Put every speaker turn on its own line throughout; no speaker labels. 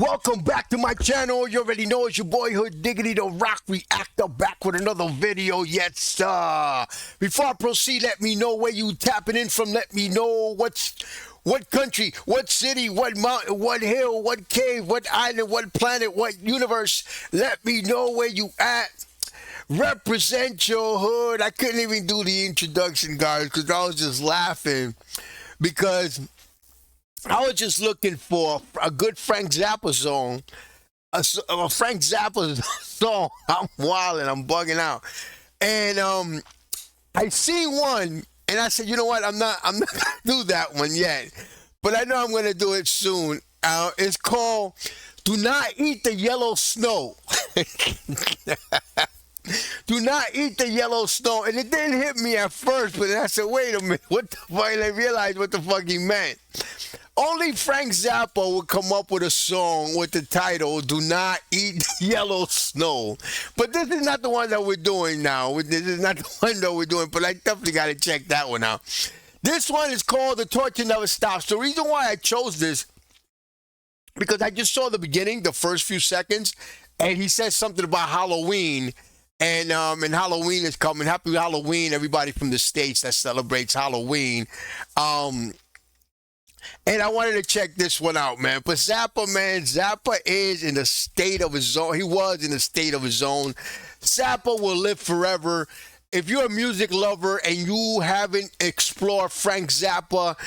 Welcome back to my channel. You already know it's your boyhood Diggity the Rock Reactor back with another video. Yes, sir. Before I proceed, let me know where you tapping in from. Let me know what country, what city, what mountain, what hill, what cave, what island, what planet, what universe. Let me know where you at. Represent your hood. I couldn't even do the introduction, guys, because I was just laughing because I was just looking for a good Frank Zappa song, a Frank Zappa song. I'm wilding, I'm bugging out, and I seen one, and I said, you know what, I'm not gonna do that one yet, but I know I'm gonna do it soon. It's called "Do Not Eat the Yellow Snow." Do not eat the yellow snow. And it didn't hit me at first, but then I said, wait a minute, what the fuck? And I realized what the fuck he meant. Only Frank Zappa would come up with a song with the title, "Do Not Eat Yellow Snow." But this is not the one that we're doing now. This is not the one that we're doing, but I definitely got to check that one out. This one is called "The Torture Never Stops." The reason why I chose this, because I just saw the beginning, the first few seconds, and he says something about Halloween. And Halloween is coming. Happy Halloween, everybody from the States that celebrates Halloween. And I wanted to check this one out, man. But Zappa, man, Zappa is in a state of his own. He was in a state of his own. Zappa will live forever. If you're a music lover and you haven't explored Frank Zappa,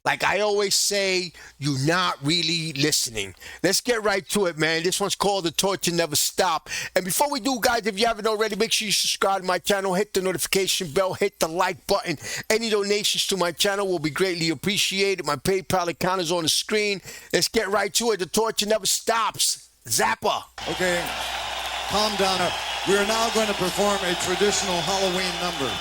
like I always say, you're not really listening. Let's get right to it, man. This one's called "The Torture Never Stop." And before we do, guys, if you haven't already, make sure you subscribe to my channel, hit the notification bell, hit the like button. Any donations to my channel will be greatly appreciated. My PayPal account is on the screen. Let's get right to it. "The Torture Never Stops." Zappa.
Okay, calm down. We are now going to perform a traditional Halloween number.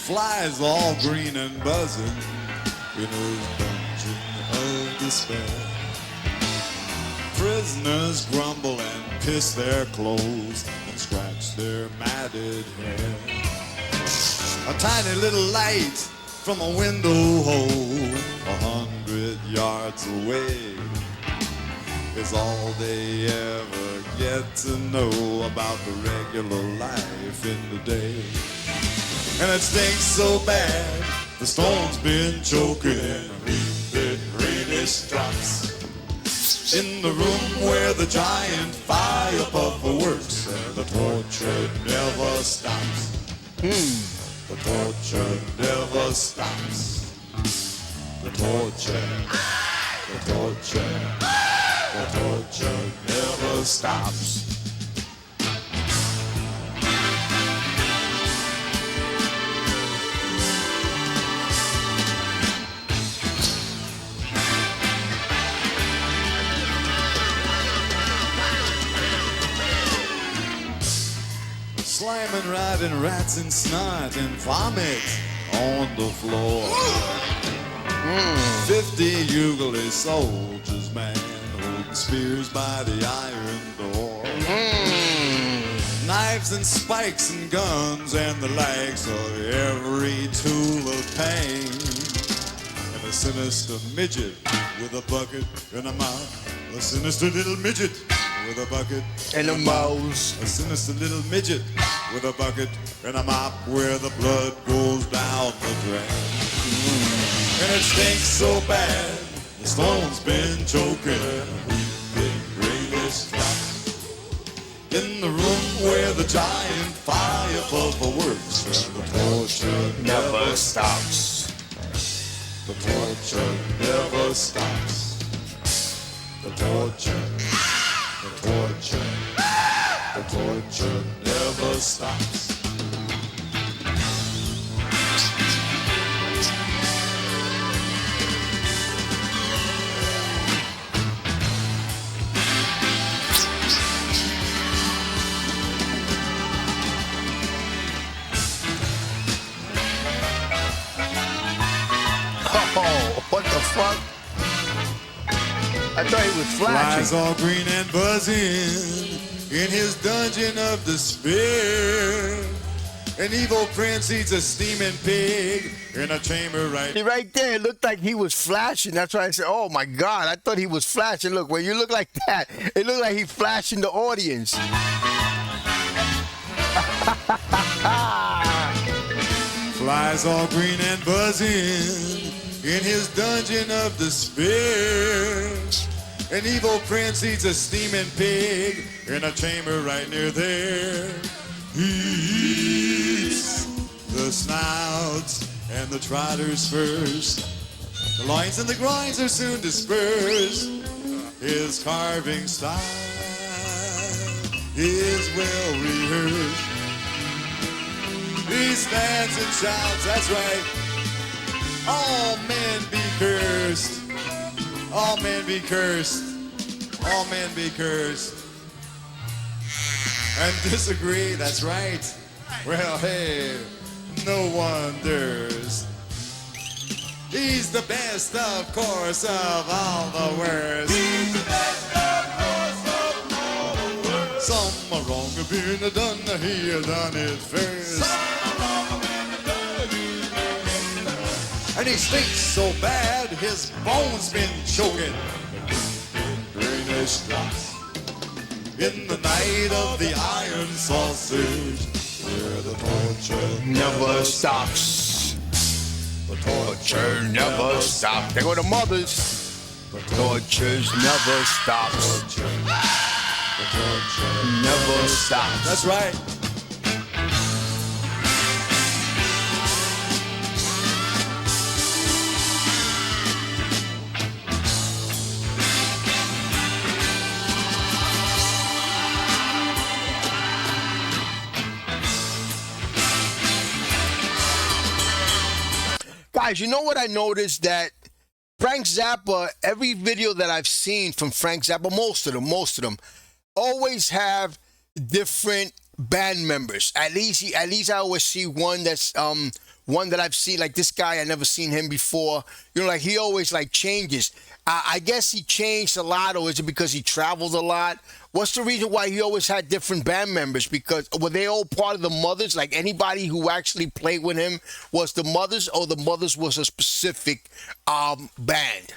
Flies all green and buzzing in his dungeon of despair. Prisoners grumble and piss their clothes and scratch their matted hair. A tiny little light from a window hole 100 yards away is all they ever get to know about the regular life in the day. And it stinks so bad, the stone's been choking in the greenish drops. In the room where the giant fire puffer works, and the torture never stops. The torture never stops. The torture, the torture, the torture never stops. Slamming, riding rats and snot and vomit on the floor. 50 Ugly soldiers, man, holding spears by the iron door. Knives and spikes and guns and the likes of every tool of pain. And a sinister midget with a bucket and a mouth. A sinister little midget with a bucket
And a mouse.
A sinister little midget with a bucket and a mop where the blood goes down the drain. And it stinks so bad, the stone's been choking weeping greenish drops. In the room where the giant fire puffer works, and the torture never stops. The torture never stops. The torture, the torture, the torture never stops.
Oh, what the fuck? I thought he was
Flies
flashing.
all green and buzzing in his dungeon of despair. An evil prince eats a steaming pig in a chamber right.
See, right there, it looked like he was flashing. That's why I said, oh my God, I thought he was flashing. Look, when you look like that, it looked like he flashing the audience.
Flies all green and buzzing in his dungeon of despair. An evil prince eats a steaming pig in a chamber right near there. He eats the snouts and the trotters first. The loins and the groins are soon dispersed. His carving style is well rehearsed. He stands and shouts, that's right. All men be cursed. All men be cursed. All men be cursed. And disagree, that's right. Well, hey, no wonders. He's the best, of course, of all the worst. He's the best, of course, of all the worst. Some are wrong have been done, he has done it first. And he stinks so bad, his bones been choking. Greenish drops in the night of the iron sausage, where the torture
Never stops.
the
Torture never stops. There go the mothers. Tortures never stops. Never stops.
That's right.
Guys, you know what I noticed? That Frank Zappa, every video that I've seen from Frank Zappa, most of them, always have different band members. At least I always see one that's one that I've seen, like this guy, I never seen him before. You know, like he always like changes. I guess he changed a lot, or is it because he traveled a lot? What's the reason why he always had different band members? Because were they all part of the Mothers? Like anybody who actually played with him was the Mothers, or the Mothers was a specific band?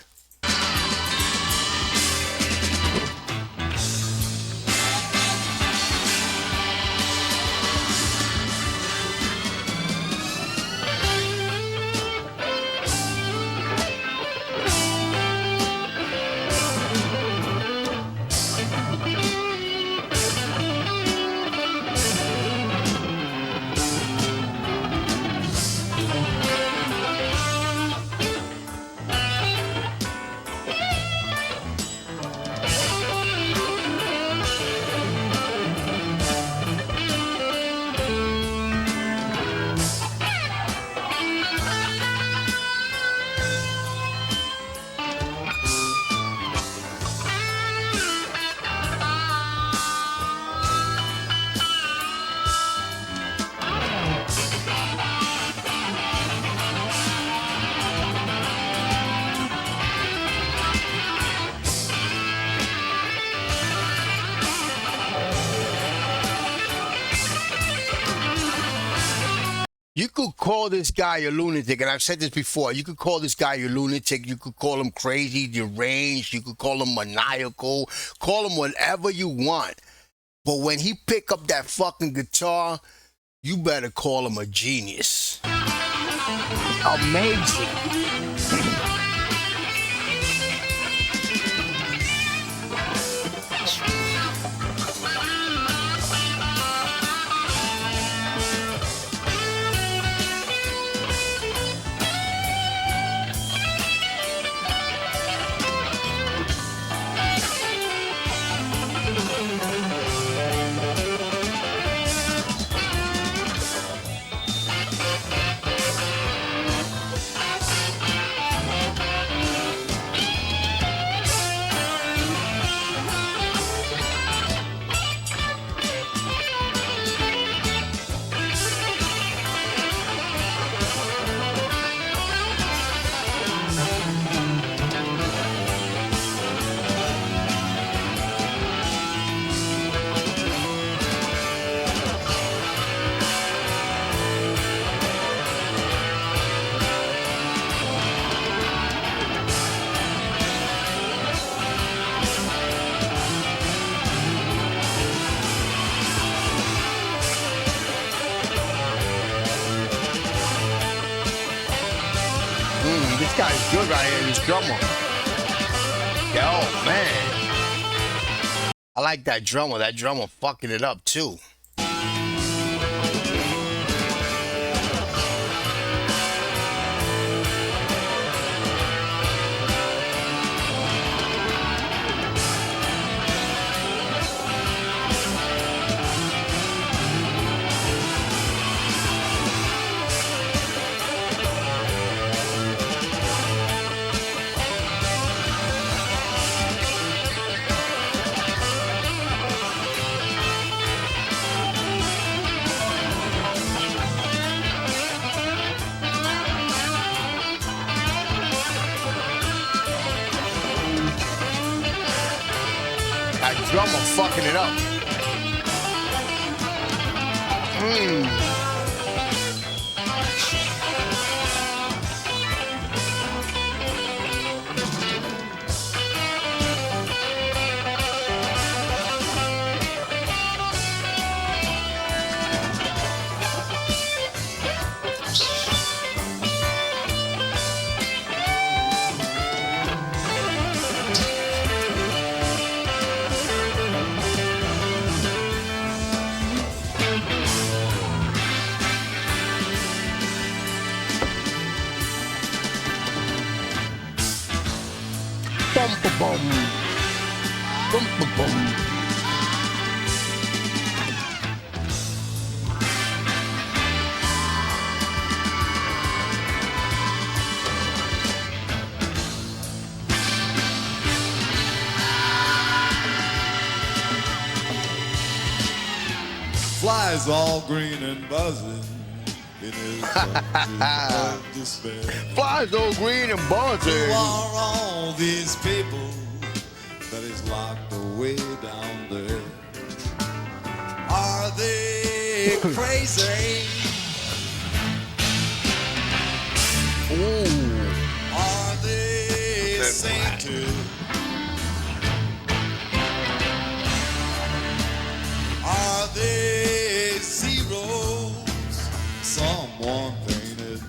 You could call this guy a lunatic, and I've said this before. You could call this guy a lunatic. You could call him crazy, deranged. You could call him maniacal. Call him whatever you want. But when he pick up that fucking guitar, you better call him a genius. Amazing. good right here, this drummer. Yo, man. I like that drummer. That drummer fucking it up too. That drummer fucking it up. Bum ba bum. Bum ba bum.
Flies all green and buzzing in his dungeon of despair.
Flies all green and
Who
buzzing.
are all these people that is locked away down there? Are they crazy?
Ooh.
Are they sainted? Are they zeros? Someone painted.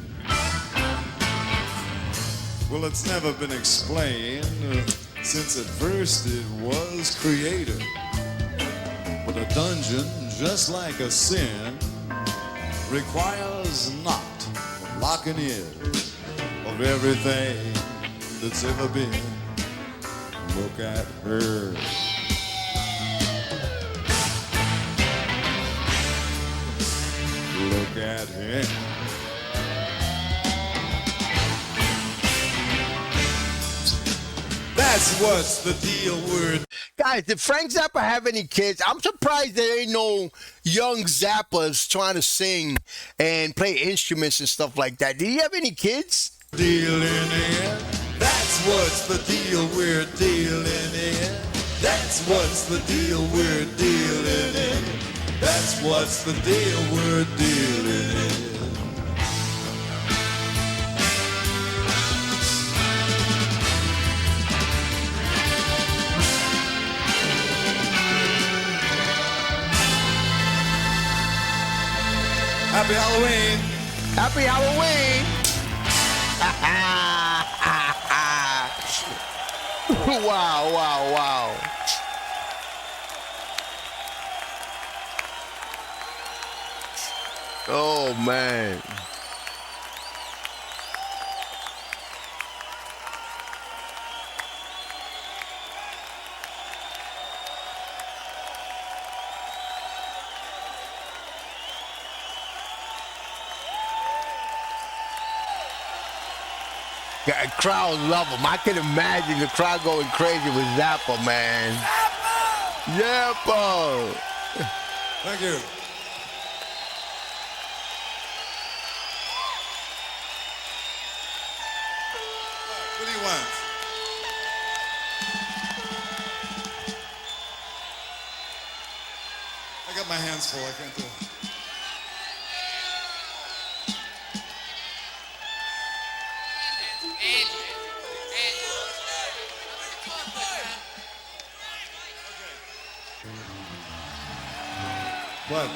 Well, it's never been explained since at first it was created. But a dungeon, just like a sin, requires not locking in of everything that's ever been. Look at her. Look at him. That's what's the deal with.
Guys, did Frank Zappa have any kids? I'm surprised there ain't no young Zappas trying to sing and play instruments and stuff like that. Did he have any kids?
Dealing in. That's what's the deal we're dealing in. That's what's the deal we're dealing in. That's what's the deal we're dealing in. Happy Halloween.
Happy Halloween. Wow, wow, wow. Oh, man. Yeah, crowd love him. I can imagine the crowd going crazy with Zappa, man. Zappa!
Thank you. What do you want? I got my hands full. I can't do it. What?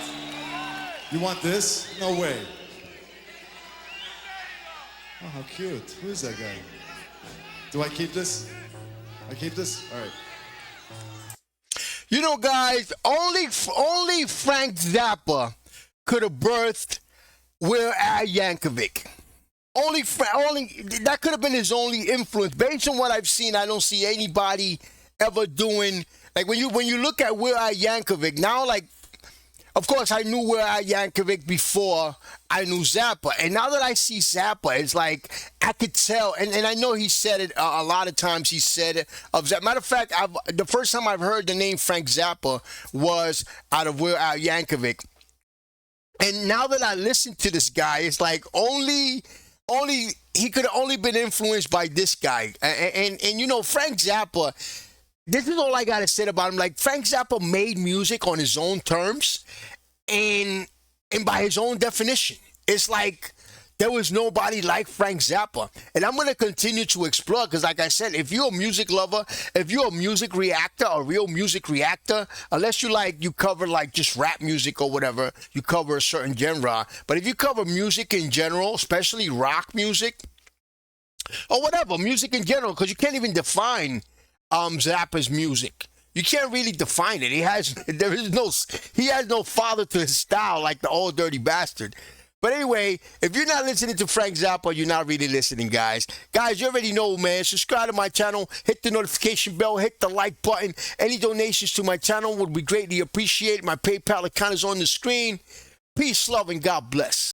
You want this? No way. Oh, how cute. Who is that guy? Do I keep this? I keep this? All right.
You know, guys, only Frank Zappa could have birthed Weird Al Yankovic. Only that could have been his only influence. Based on what I've seen, I don't see anybody ever doing like when you look at Weird Al Yankovic now. Like, of course, I knew Weird Al Yankovic before I knew Zappa, and now that I see Zappa, it's like I could tell. And I know he said it a lot of times. He said it of Zappa. Matter of fact, the first time I've heard the name Frank Zappa was out of Weird Al Yankovic. And now that I listen to this guy, it's like only he could have only been influenced by this guy. And you know, Frank Zappa, this is all I gotta say about him. Like, Frank Zappa made music on his own terms and by his own definition. It's like there was nobody like Frank Zappa. And I'm going to continue to explore because, like I said, if you're a music lover, if you're a music reactor, a real music reactor, unless you cover like just rap music or whatever, you cover a certain genre. But if you cover music in general, especially rock music or whatever, music in general, because you can't even define Zappa's music. You can't really define it. He has no father to his style like the old dirty bastard. But anyway, if you're not listening to Frank Zappa, you're not really listening, guys. Guys, you already know, man. Subscribe to my channel. Hit the notification bell. Hit the like button. Any donations to my channel would be greatly appreciated. My PayPal account is on the screen. Peace, love, and God bless.